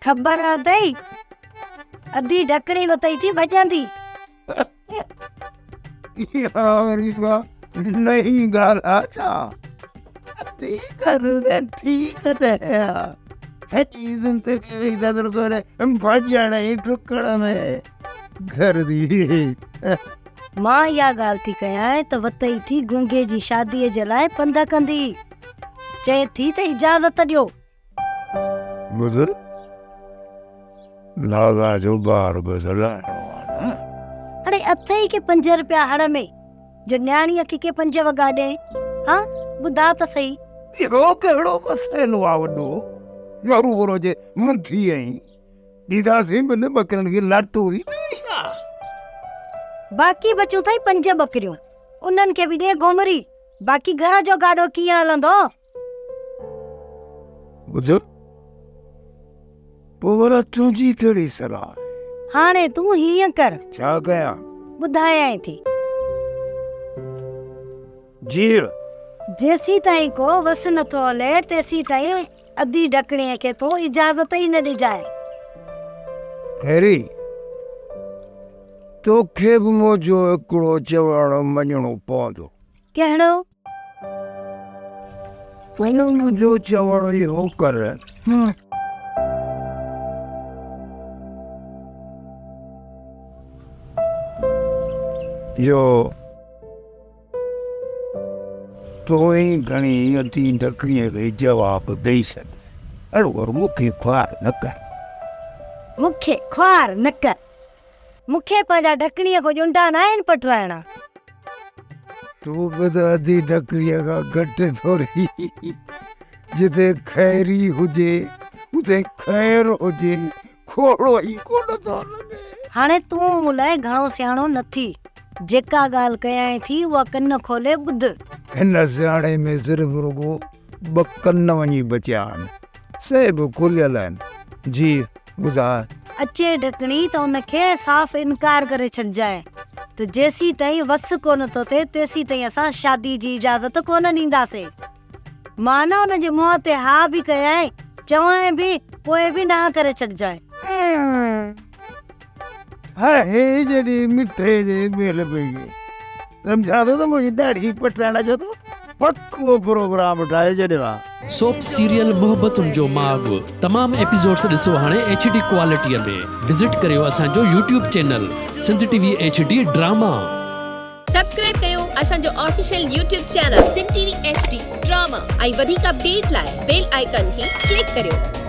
ख़बर अथई अधी ढकणी वतई थी भॼंदी। नहीं गाला छा ती कर ठीक है सच्ची जिंदगी दर करे भॼण ई टुकड़ में घर दी। मां इहा ॻाल्हि थी कयां त वतई थी गूंगे जी शादीअ जे लाइ पंध कंदी। चए थी त इजाज़त ॾियो। बुध लाला जो बार बदलाणो आहे। अरे अथई के 5 रुपया हड़ में जो न्याणी अखी के 5 वॻा ॾे। हाँ ॿुधा त सही। इहो कहिड़ो मसइलो आहे वॾो यारू वरो जे मंथी आई ॾींदासीं ॿिनि ॿकरनि खे लाटूरी। बाक़ी बचियूं अथई 5 ॿकरियूं उन्हनि खे बि ॾे घुमरी। बाक़ी घर जो गाॾो कीअं हलंदो? ॿुध पोइ वरा तुंहिंजी कहिड़ी सलाह आहे? हाणे तूं हीअं कर। छा कयां? ॿुधायां थी। जी जेसी ताईं को वस नथो हले तेसी ताईं अधी ढकणीअ खे तूं इजाज़त ई न ॾिजाए। खैरी तोखे बि मुंहिंजो हिकिड़ो चवण मञणो पवंदो। कहिड़ो? तूं मुंहिंजो चवण इहो कर जो तो ही घणी अधी ढकणीअ खे जवाब ॾेई सघ। अड़ो मूंखे ख्वार न कर। मूंखे ख्वार न कर। मूंखे पंहिंजा ढकणीअ को ॼुंडा न आहिनि पटराइणा। तूं बि त अधी ढकणीअ खां घटि थोरी। जिते खैरी हुजे उते खैर हुजे खोड़ो ई कोन थो लॻे। हाणे तूं मूं लाइ घणो सियाणो न थी। जेका ॻाल्हि कयां थी उहा कन खोले ॿुध। हिन सियाणे में सिर्फ़ु रुगो 2 कन वञी बचिया आहिनि। से बि खुलियल आहिनि। जी ॿुधाए। अचे ढकणी त उनखे साफ़ इनकार करे छॾिजांइ त जेसी ताईं वस कोन थो थिए तेसी ताईं असां शादी जी इजाज़त कोन ॾींदासीं। मां न हुनजे मुंहं ते हा बि कयां चवां बि पोइ बि ना करे छॾिजांइ। हे जॾहिं मिठे जे मेल पई सम्झा थो त मुंहिंजी ॾाढी पटाइण जो तो पक्को प्रोग्राम ठाहे छॾियो आहे। सोप सीरियल मोहब्बतुनि जो माॻ तमाम एपिसोड्स ॾिसो हाणे HD क्वालिटीअ में। विज़िट करियो असांजो YouTube channel Sindh TV HD drama. Subscribe कयो असांजो official YouTube channel Sindh TV HD drama ऐं वधीक अपडेट लाइ बेल आइकन खे क्लिक करियो।